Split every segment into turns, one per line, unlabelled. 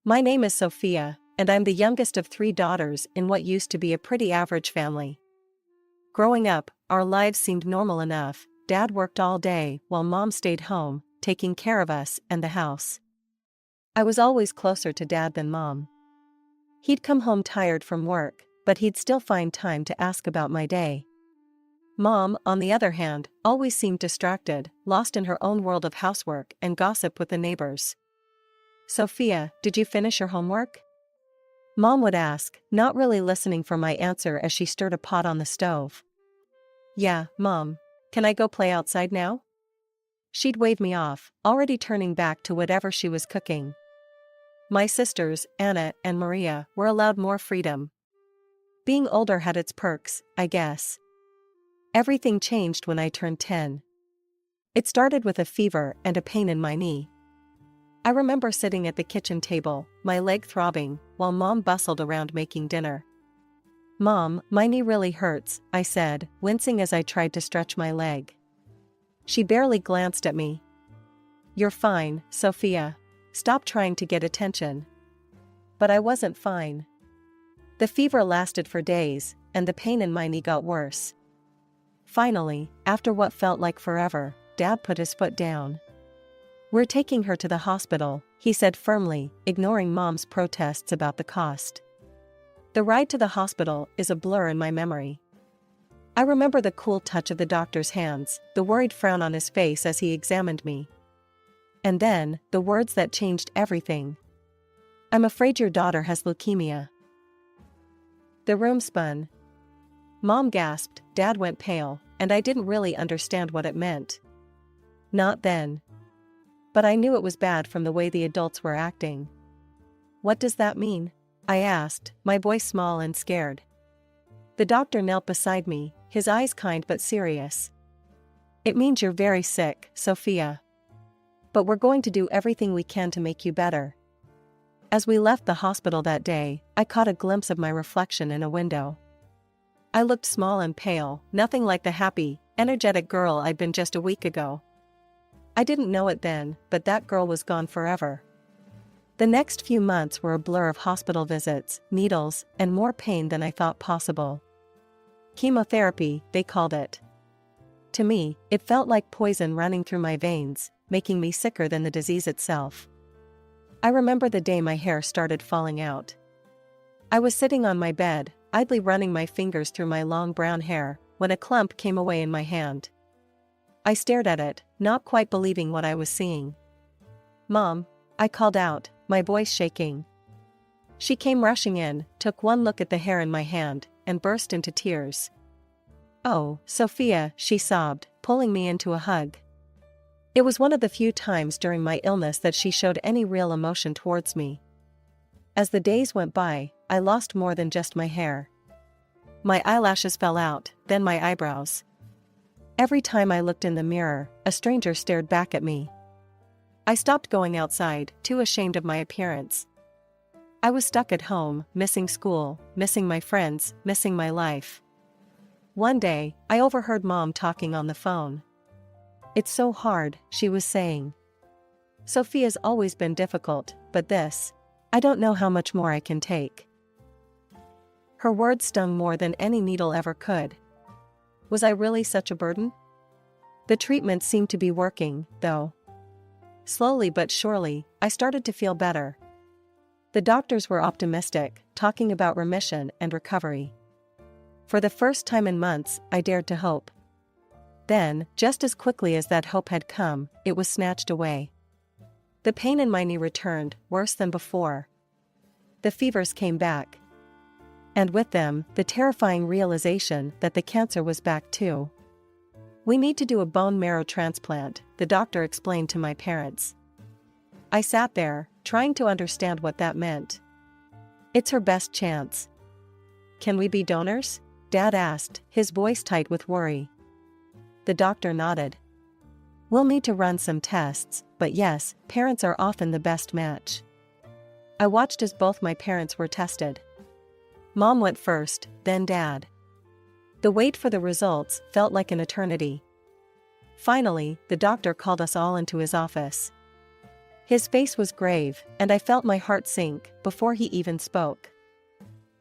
My name is Sofia, and I'm the youngest of three daughters in what used to be a pretty average family. Growing up, our lives seemed normal enough. Dad worked all day while Mom stayed home, taking care of us and the house. I was always closer to Dad than Mom. He'd come home tired from work, but he'd still find time to ask about my day. Mom, on the other hand, always seemed distracted, lost in her own world of housework and gossip with the neighbors. "Sofia, did you finish your homework?" Mom would ask, not really listening for my answer as she stirred a pot on the stove. "Yeah, Mom. Can I go play outside now?" She'd wave me off, already turning back to whatever she was cooking. My sisters, Anna and Maria, were allowed more freedom. Being older had its perks, I guess. Everything changed when I turned 10. It started with a fever and a pain in my knee. I remember sitting at the kitchen table, my leg throbbing, while Mom bustled around making dinner. "Mom, my knee really hurts," I said, wincing as I tried to stretch my leg. She barely glanced at me. "You're fine, Sofia. Stop trying to get attention." But I wasn't fine. The fever lasted for days, and the pain in my knee got worse. Finally, after what felt like forever, Dad put his foot down. "We're taking her to the hospital," he said firmly, ignoring Mom's protests about the cost. The ride to the hospital is a blur in my memory. I remember the cool touch of the doctor's hands, the worried frown on his face as he examined me. And then, the words that changed everything. "I'm afraid your daughter has leukemia." The room spun. Mom gasped, Dad went pale, and I didn't really understand what it meant. Not then. But I knew it was bad from the way the adults were acting. "What does that mean?" I asked, my voice small and scared. The doctor knelt beside me, his eyes kind but serious. "It means you're very sick, Sofia. But we're going to do everything we can to make you better." As we left the hospital that day, I caught a glimpse of my reflection in a window. I looked small and pale, nothing like the happy, energetic girl I'd been just a week ago. I didn't know it then, but that girl was gone forever. The next few months were a blur of hospital visits, needles, and more pain than I thought possible. Chemotherapy, they called it. To me, it felt like poison running through my veins, making me sicker than the disease itself. I remember the day my hair started falling out. I was sitting on my bed, idly running my fingers through my long brown hair, when a clump came away in my hand. I stared at it, not quite believing what I was seeing. "Mom," I called out, my voice shaking. She came rushing in, took one look at the hair in my hand, and burst into tears. "Oh, Sofia," she sobbed, pulling me into a hug. It was one of the few times during my illness that she showed any real emotion towards me. As the days went by, I lost more than just my hair. My eyelashes fell out, then my eyebrows. Every time I looked in the mirror, a stranger stared back at me. I stopped going outside, too ashamed of my appearance. I was stuck at home, missing school, missing my friends, missing my life. One day, I overheard Mom talking on the phone. "It's so hard," she was saying. "Sofia's always been difficult, but this, I don't know how much more I can take." Her words stung more than any needle ever could. Was I really such a burden? The treatment seemed to be working, though. Slowly but surely, I started to feel better. The doctors were optimistic, talking about remission and recovery. For the first time in months, I dared to hope. Then, just as quickly as that hope had come, it was snatched away. The pain in my knee returned, worse than before. The fevers came back. And with them, the terrifying realization that the cancer was back too. "We need to do a bone marrow transplant," the doctor explained to my parents. I sat there, trying to understand what that meant. "It's her best chance." "Can we be donors?" Dad asked, his voice tight with worry. The doctor nodded. "We'll need to run some tests, but yes, parents are often the best match." I watched as both my parents were tested. Mom went first, then Dad. The wait for the results felt like an eternity. Finally, the doctor called us all into his office. His face was grave, and I felt my heart sink before he even spoke.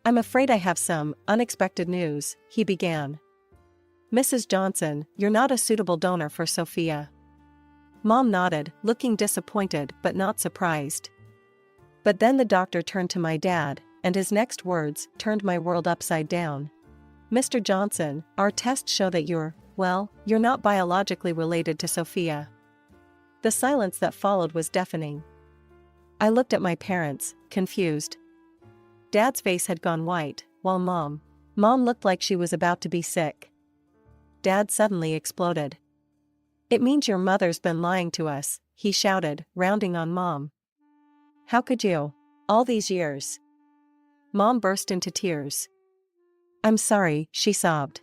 "I'm afraid I have some unexpected news," he began. "Mrs. Johnson, you're not a suitable donor for Sofia." Mom nodded, looking disappointed but not surprised. But then the doctor turned to my dad, and his next words turned my world upside down. "Mr. Johnson, our tests show that you're not biologically related to Sofia." The silence that followed was deafening. I looked at my parents, confused. Dad's face had gone white, while Mom looked like she was about to be sick. Dad suddenly exploded. "It means your mother's been lying to us," he shouted, rounding on Mom. "How could you? All these years?" Mom burst into tears. "I'm sorry," she sobbed.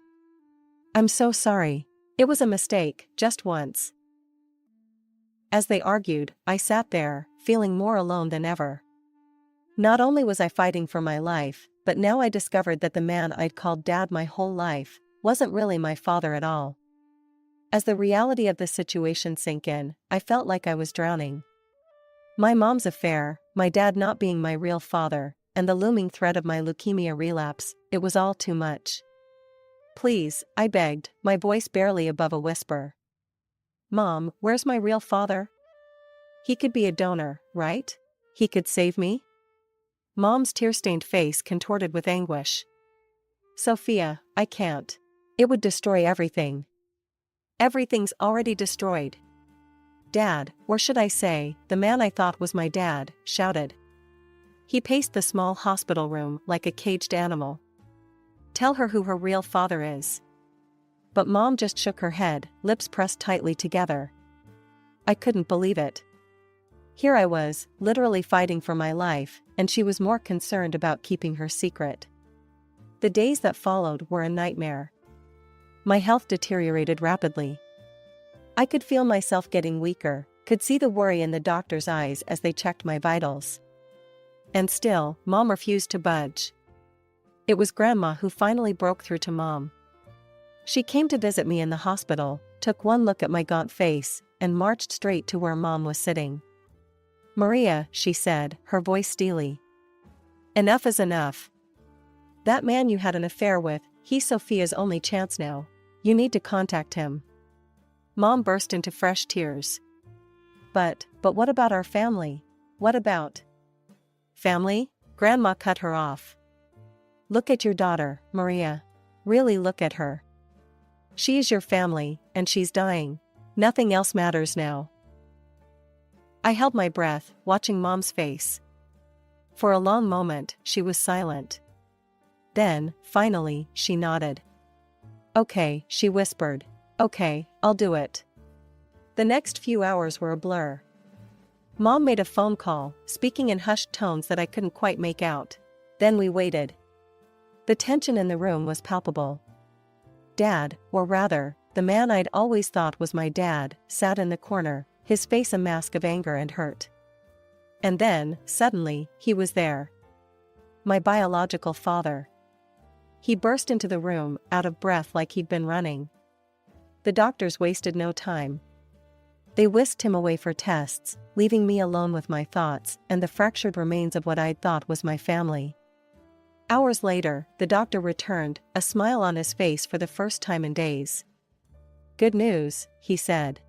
"I'm so sorry. It was a mistake, just once." As they argued, I sat there, feeling more alone than ever. Not only was I fighting for my life, but now I discovered that the man I'd called Dad my whole life wasn't really my father at all. As the reality of the situation sank in, I felt like I was drowning. My mom's affair, my dad not being my real father, and the looming threat of my leukemia relapse, it was all too much. "Please," I begged, my voice barely above a whisper. "Mom, where's my real father? He could be a donor, right? He could save me?" Mom's tear-stained face contorted with anguish. "Sofia, I can't. It would destroy everything." "Everything's already destroyed." Dad, or should I say, the man I thought was my dad, shouted. He paced the small hospital room like a caged animal. "Tell her who her real father is." But Mom just shook her head, lips pressed tightly together. I couldn't believe it. Here I was, literally fighting for my life, and she was more concerned about keeping her secret. The days that followed were a nightmare. My health deteriorated rapidly. I could feel myself getting weaker, could see the worry in the doctor's eyes as they checked my vitals. And still, Mom refused to budge. It was Grandma who finally broke through to Mom. She came to visit me in the hospital, took one look at my gaunt face, and marched straight to where Mom was sitting. "Maria," she said, her voice steely. "Enough is enough. That man you had an affair with, he's Sofia's only chance now. You need to contact him." Mom burst into fresh tears. But what about our family? What about family?" Grandma cut her off. "Look at your daughter, Maria. Really look at her. She is your family, and she's dying. Nothing else matters now." I held my breath, watching Mom's face. For a long moment, she was silent. Then, finally, she nodded. "Okay," she whispered. "Okay, I'll do it." The next few hours were a blur. Mom made a phone call, speaking in hushed tones that I couldn't quite make out. Then we waited. The tension in the room was palpable. Dad, or rather, the man I'd always thought was my dad, sat in the corner, his face a mask of anger and hurt. And then, suddenly, he was there. My biological father. He burst into the room, out of breath like he'd been running. The doctors wasted no time. They whisked him away for tests, leaving me alone with my thoughts and the fractured remains of what I'd thought was my family. Hours later, the doctor returned, a smile on his face for the first time in days. "Good news," he said.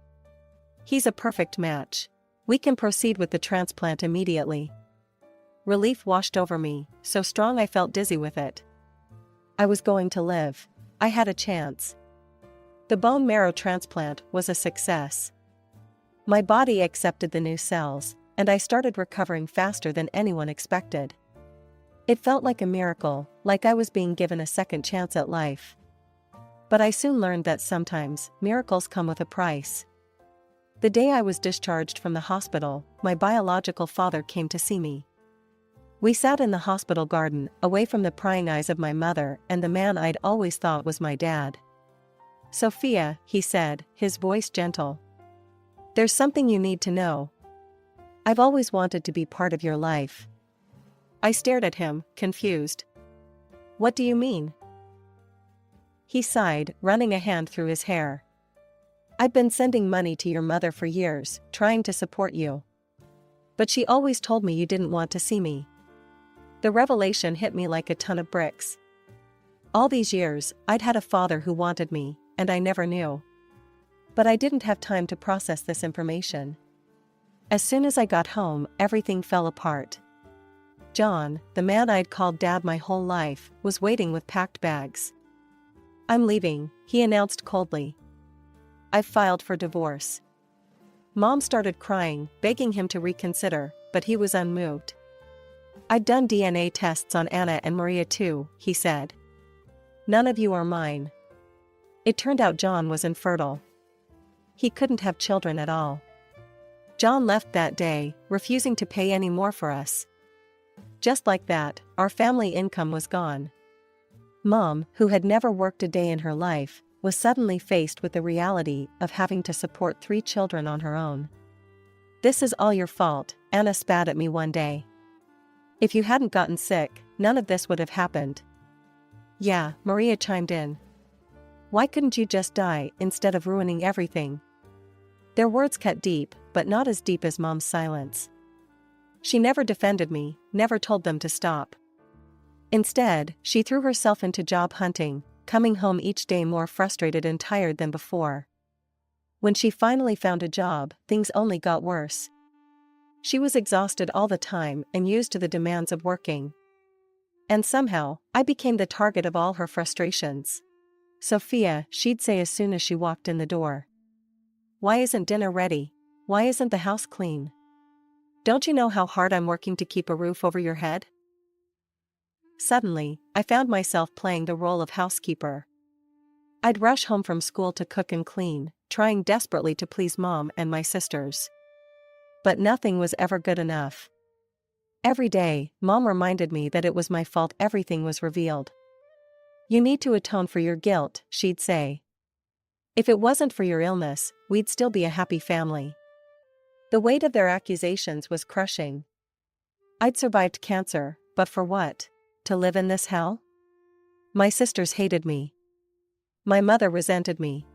"He's a perfect match. We can proceed with the transplant immediately." Relief washed over me, so strong I felt dizzy with it. I was going to live. I had a chance. The bone marrow transplant was a success. My body accepted the new cells, and I started recovering faster than anyone expected. It felt like a miracle, like I was being given a second chance at life. But I soon learned that sometimes, miracles come with a price. The day I was discharged from the hospital, my biological father came to see me. We sat in the hospital garden, away from the prying eyes of my mother and the man I'd always thought was my dad. "Sofia," he said, his voice gentle. "There's something you need to know. I've always wanted to be part of your life." I stared at him, confused. "What do you mean?" He sighed, running a hand through his hair. "I've been sending money to your mother for years, trying to support you. But she always told me you didn't want to see me. The revelation hit me like a ton of bricks. All these years, I'd had a father who wanted me, and I never knew. But I didn't have time to process this information. As soon as I got home, everything fell apart. John, the man I'd called Dad my whole life, was waiting with packed bags. "I'm leaving," he announced coldly. "I've filed for divorce." Mom started crying, begging him to reconsider, but he was unmoved. "I'd done DNA tests on Anna and Maria too," he said. "None of you are mine." It turned out John was infertile. He couldn't have children at all. John left that day, refusing to pay any more for us. Just like that, our family income was gone. Mom, who had never worked a day in her life, was suddenly faced with the reality of having to support 3 children on her own. "This is all your fault," Anna spat at me one day. "If you hadn't gotten sick, none of this would have happened." "Yeah," Maria chimed in. "Why couldn't you just die instead of ruining everything?" Their words cut deep, but not as deep as Mom's silence. She never defended me, never told them to stop. Instead, she threw herself into job hunting, coming home each day more frustrated and tired than before. When she finally found a job, things only got worse. She was exhausted all the time and used to the demands of working. And somehow, I became the target of all her frustrations. "Sofia," she'd say as soon as she walked in the door. "Why isn't dinner ready? Why isn't the house clean? Don't you know how hard I'm working to keep a roof over your head?" Suddenly, I found myself playing the role of housekeeper. I'd rush home from school to cook and clean, trying desperately to please Mom and my sisters. But nothing was ever good enough. Every day, Mom reminded me that it was my fault everything was revealed. "You need to atone for your guilt," she'd say. "If it wasn't for your illness, we'd still be a happy family." The weight of their accusations was crushing. I'd survived cancer, but for what? To live in this hell? My sisters hated me. My mother resented me.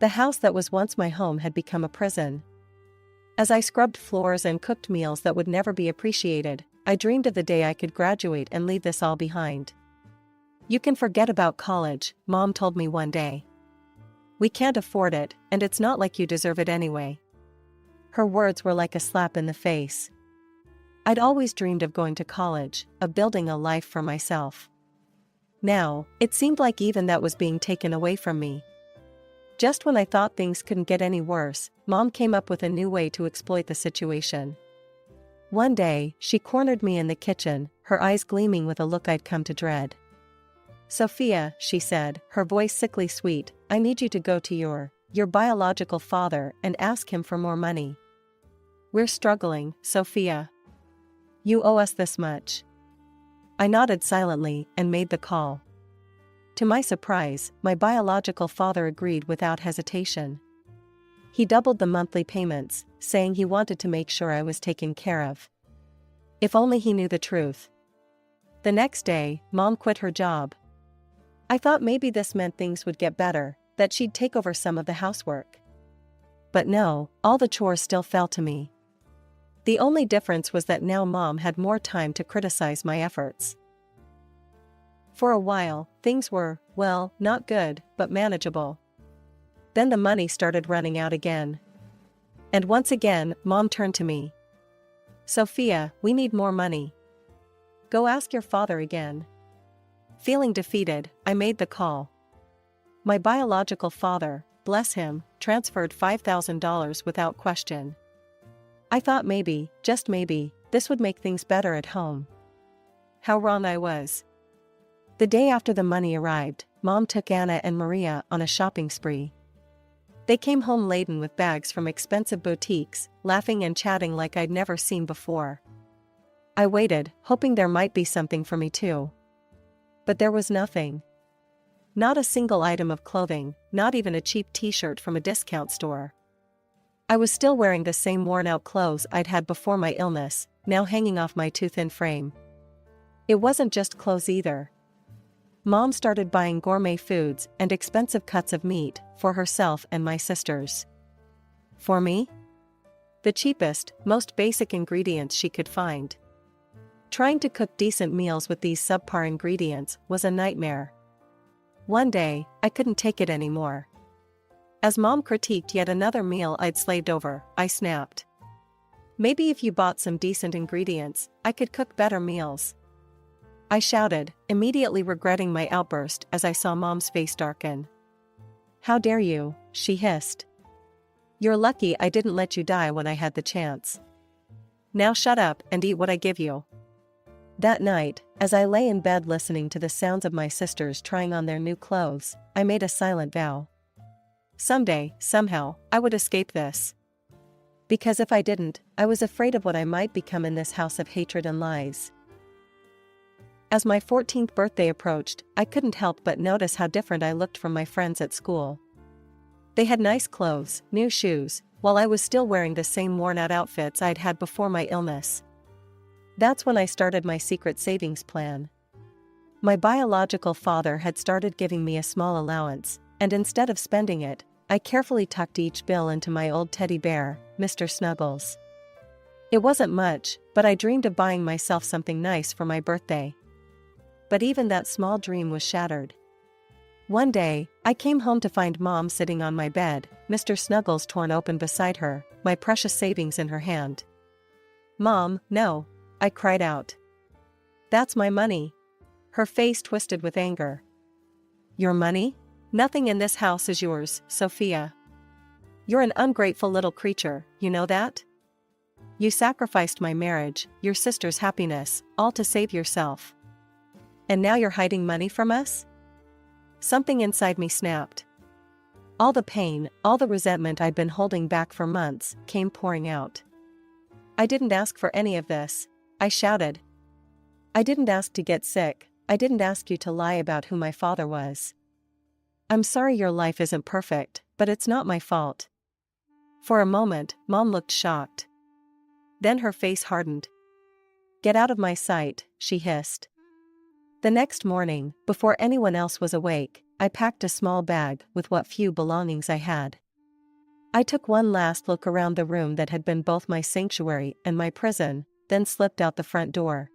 The house that was once my home had become a prison. As I scrubbed floors and cooked meals that would never be appreciated, I dreamed of the day I could graduate and leave this all behind. "You can forget about college," Mom told me one day. "We can't afford it, and it's not like you deserve it anyway." Her words were like a slap in the face. I'd always dreamed of going to college, of building a life for myself. Now, it seemed like even that was being taken away from me. Just when I thought things couldn't get any worse, Mom came up with a new way to exploit the situation. One day, she cornered me in the kitchen, her eyes gleaming with a look I'd come to dread. "Sofia," she said, her voice sickly sweet, "I need you to go to your biological father and ask him for more money. We're struggling, Sofia. You owe us this much." I nodded silently and made the call. To my surprise, my biological father agreed without hesitation. He doubled the monthly payments, saying he wanted to make sure I was taken care of. If only he knew the truth. The next day, Mom quit her job. I thought maybe this meant things would get better, that she'd take over some of the housework. But no, all the chores still fell to me. The only difference was that now Mom had more time to criticize my efforts. For a while, things were, well, not good, but manageable. Then the money started running out again. And once again, Mom turned to me. "Sofia, we need more money. Go ask your father again." Feeling defeated, I made the call. My biological father, bless him, transferred $5,000 without question. I thought maybe, just maybe, this would make things better at home. How wrong I was. The day after the money arrived, Mom took Anna and Maria on a shopping spree. They came home laden with bags from expensive boutiques, laughing and chatting like I'd never seen before. I waited, hoping there might be something for me too. But there was nothing. Not a single item of clothing, not even a cheap t-shirt from a discount store. I was still wearing the same worn-out clothes I'd had before my illness, now hanging off my too-thin frame. It wasn't just clothes either. Mom started buying gourmet foods and expensive cuts of meat for herself and my sisters. For me? The cheapest, most basic ingredients she could find. Trying to cook decent meals with these subpar ingredients was a nightmare. One day, I couldn't take it anymore. As Mom critiqued yet another meal I'd slaved over, I snapped. Maybe if you bought some decent ingredients, I could cook better meals. I shouted, immediately regretting my outburst as I saw Mom's face darken. How dare you, she hissed. You're lucky I didn't let you die when I had the chance. Now shut up and eat what I give you. That night, as I lay in bed listening to the sounds of my sisters trying on their new clothes, I made a silent vow. Someday, somehow, I would escape this. Because if I didn't, I was afraid of what I might become in this house of hatred and lies. As my 14th birthday approached, I couldn't help but notice how different I looked from my friends at school. They had nice clothes, new shoes, while I was still wearing the same worn-out outfits I'd had before my illness. That's when I started my secret savings plan. My biological father had started giving me a small allowance, and instead of spending it, I carefully tucked each bill into my old teddy bear, Mr. Snuggles. It wasn't much, but I dreamed of buying myself something nice for my birthday. But even that small dream was shattered. One day, I came home to find Mom sitting on my bed, Mr. Snuggles torn open beside her, my precious savings in her hand. Mom, no, I cried out. That's my money. Her face twisted with anger. Your money? Nothing in this house is yours, Sofia. You're an ungrateful little creature, you know that? You sacrificed my marriage, your sister's happiness, all to save yourself. And now you're hiding money from us? Something inside me snapped. All the pain, all the resentment I'd been holding back for months, came pouring out. I didn't ask for any of this, I shouted. I didn't ask to get sick, I didn't ask you to lie about who my father was. I'm sorry your life isn't perfect, but it's not my fault. For a moment, Mom looked shocked. Then her face hardened. Get out of my sight, she hissed. The next morning, before anyone else was awake, I packed a small bag with what few belongings I had. I took one last look around the room that had been both my sanctuary and my prison, then slipped out the front door.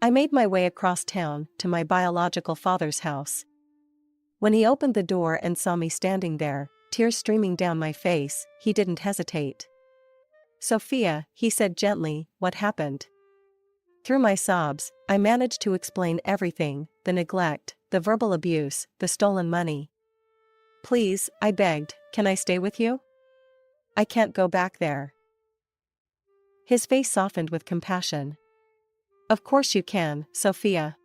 I made my way across town to my biological father's house. When he opened the door and saw me standing there, tears streaming down my face, he didn't hesitate. Sofia, he said gently, what happened? Through my sobs, I managed to explain everything, the neglect, the verbal abuse, the stolen money. Please, I begged, can I stay with you? I can't go back there. His face softened with compassion. Of course you can, Sofia.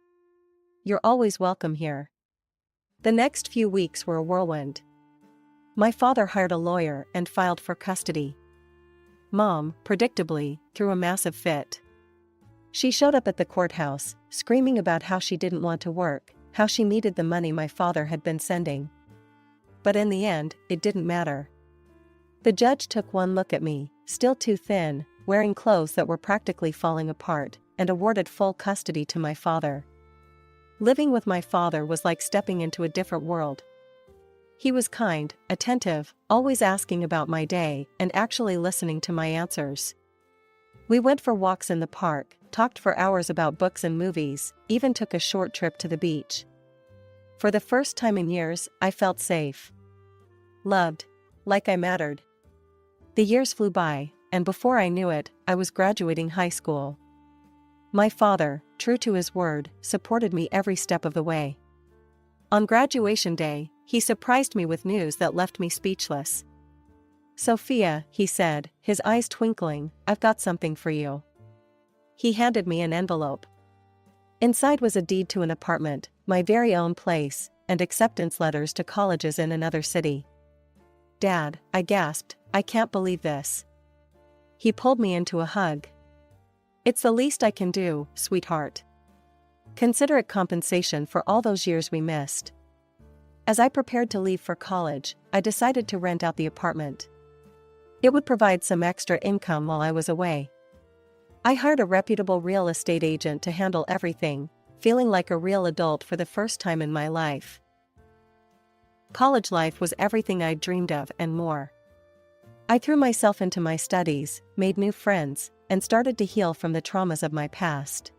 You're always welcome here. The next few weeks were a whirlwind. My father hired a lawyer and filed for custody. Mom, predictably, threw a massive fit. She showed up at the courthouse, screaming about how she didn't want to work, how she needed the money my father had been sending. But in the end, it didn't matter. The judge took one look at me, still too thin, wearing clothes that were practically falling apart, and awarded full custody to my father. Living with my father was like stepping into a different world. He was kind, attentive, always asking about my day and actually listening to my answers. We went for walks in the park, talked for hours about books and movies, even took a short trip to the beach. For the first time in years, I felt safe. Loved. Like I mattered. The years flew by, and before I knew it, I was graduating high school. My father, true to his word, supported me every step of the way. On graduation day, he surprised me with news that left me speechless. Sofia, he said, his eyes twinkling, I've got something for you. He handed me an envelope. Inside was a deed to an apartment, my very own place, and acceptance letters to colleges in another city. Dad, I gasped, I can't believe this. He pulled me into a hug. It's the least I can do, sweetheart. Consider it compensation for all those years we missed. As I prepared to leave for college, I decided to rent out the apartment. It would provide some extra income while I was away. I hired a reputable real estate agent to handle everything, feeling like a real adult for the first time in my life. College life was everything I'd dreamed of and more. I threw myself into my studies, made new friends, and started to heal from the traumas of my past.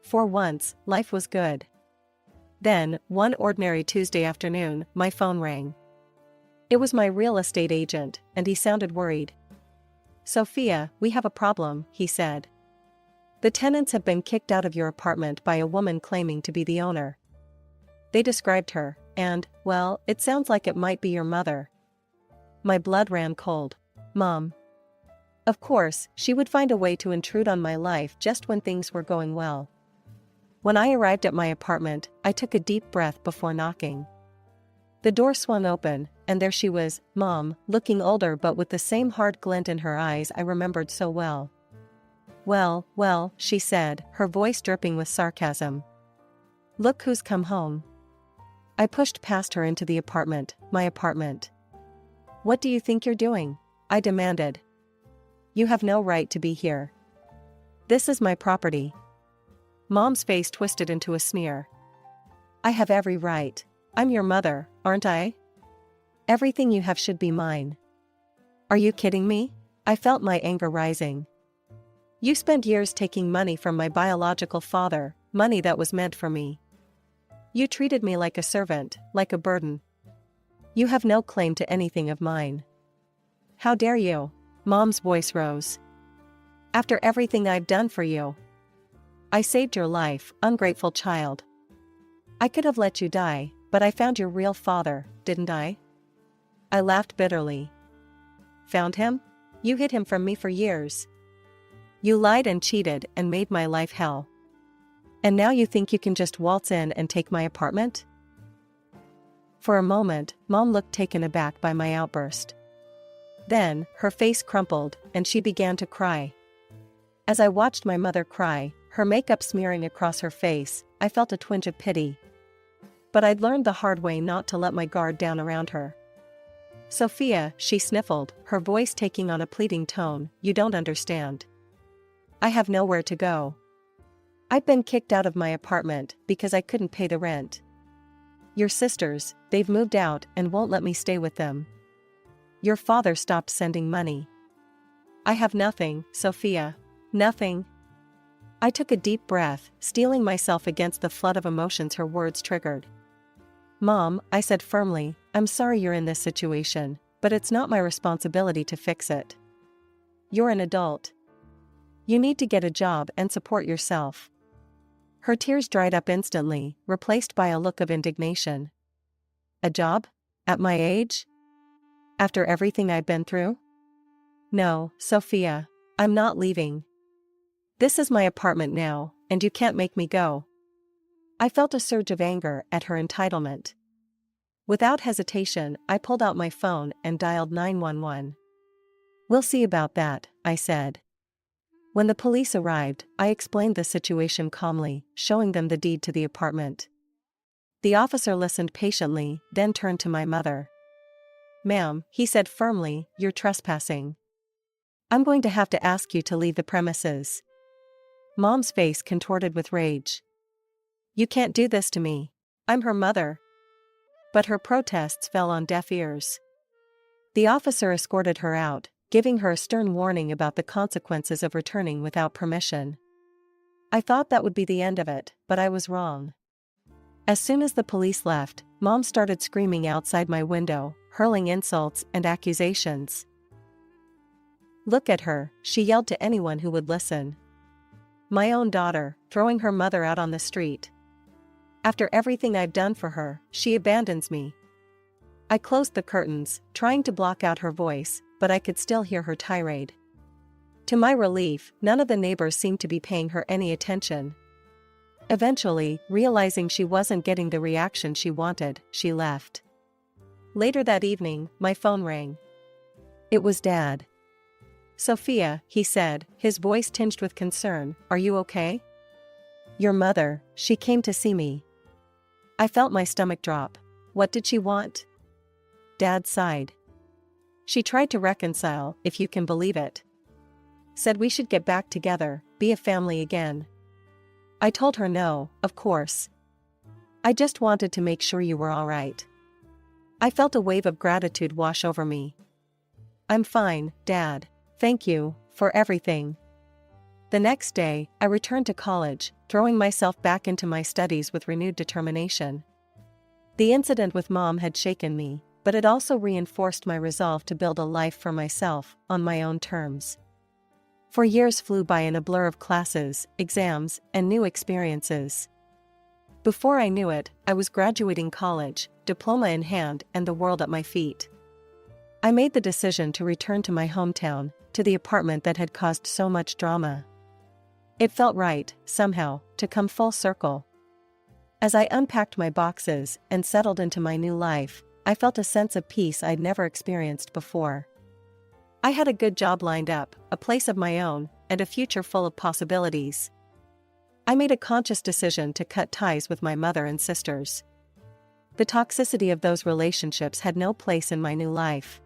For once, life was good. Then, one ordinary Tuesday afternoon, my phone rang. It was my real estate agent, and he sounded worried. "Sofia, we have a problem," he said. "The tenants have been kicked out of your apartment by a woman claiming to be the owner. They described her, and, well, it sounds like it might be your mother." My blood ran cold. Mom. Of course, she would find a way to intrude on my life just when things were going well. When I arrived at my apartment, I took a deep breath before knocking. The door swung open, and there she was, Mom, looking older but with the same hard glint in her eyes I remembered so well. Well, she said, her voice dripping with sarcasm. "Look who's come home." I pushed past her into the apartment, my apartment. "What do you think you're doing?" I demanded. "You have no right to be here. This is my property." Mom's face twisted into a sneer. "I have every right. I'm your mother, aren't I? Everything you have should be mine." "Are you kidding me?" I felt my anger rising. "You spent years taking money from my biological father, money that was meant for me. You treated me like a servant, like a burden. You have no claim to anything of mine." "How dare you?" Mom's voice rose. "After everything I've done for you. I saved your life, ungrateful child. I could have let you die, but I found your real father, didn't I?" I laughed bitterly. "Found him? You hid him from me for years. You lied and cheated and made my life hell. And now you think you can just waltz in and take my apartment?" For a moment, Mom looked taken aback by my outburst. Then, her face crumpled, and she began to cry. As I watched my mother cry, her makeup smearing across her face, I felt a twinge of pity. But I'd learned the hard way not to let my guard down around her. "Sofia," she sniffled, her voice taking on a pleading tone, "you don't understand. I have nowhere to go. I've been kicked out of my apartment because I couldn't pay the rent. Your sisters, they've moved out and won't let me stay with them. Your father stopped sending money. I have nothing, Sofia. Nothing." I took a deep breath, steeling myself against the flood of emotions her words triggered. "Mom," I said firmly, "I'm sorry you're in this situation, but it's not my responsibility to fix it. You're an adult. You need to get a job and support yourself." Her tears dried up instantly, replaced by a look of indignation. "A job? At my age? After everything I've been through? No, Sofia, I'm not leaving. This is my apartment now, and you can't make me go." I felt a surge of anger at her entitlement. Without hesitation, I pulled out my phone and dialed 911. "We'll see about that," I said. When the police arrived, I explained the situation calmly, showing them the deed to the apartment. The officer listened patiently, then turned to my mother. "Ma'am," he said firmly, "you're trespassing. I'm going to have to ask you to leave the premises." Mom's face contorted with rage. "You can't do this to me. I'm her mother." But her protests fell on deaf ears. The officer escorted her out, giving her a stern warning about the consequences of returning without permission. I thought that would be the end of it, but I was wrong. As soon as the police left, Mom started screaming outside my window, hurling insults and accusations. "Look at her," she yelled to anyone who would listen. "My own daughter, throwing her mother out on the street. After everything I've done for her, she abandons me." I closed the curtains, trying to block out her voice, but I could still hear her tirade. To my relief, none of the neighbors seemed to be paying her any attention. Eventually, realizing she wasn't getting the reaction she wanted, she left. Later that evening, my phone rang. It was Dad. "Sofia," he said, his voice tinged with concern, "are you okay?" "Your mother, she came to see me." I felt my stomach drop. What did she want? Dad sighed. "She tried to reconcile, if you can believe it. Said we should get back together, be a family again." I told her no, of course. "I just wanted to make sure you were all right." I felt a wave of gratitude wash over me. I'm fine, Dad. Thank you for everything. The next day, I returned to college, throwing myself back into my studies with renewed determination. The incident with Mom had shaken me, but it also reinforced my resolve to build a life for myself, on my own terms. 4 years flew by in a blur of classes, exams, and new experiences. Before I knew it, I was graduating college, diploma in hand, and the world at my feet. I made the decision to return to my hometown, to the apartment that had caused so much drama. It felt right, somehow, to come full circle. As I unpacked my boxes and settled into my new life, I felt a sense of peace I'd never experienced before. I had a good job lined up, a place of my own, and a future full of possibilities. I made a conscious decision to cut ties with my mother and sisters. The toxicity of those relationships had no place in my new life.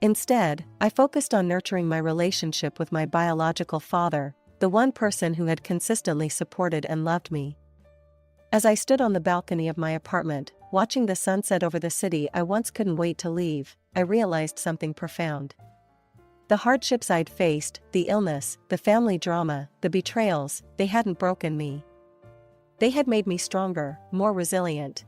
Instead, I focused on nurturing my relationship with my biological father, the one person who had consistently supported and loved me. As I stood on the balcony of my apartment, watching the sunset over the city I once couldn't wait to leave, I realized something profound. The hardships I'd faced, the illness, the family drama, the betrayals, they hadn't broken me. They had made me stronger, more resilient.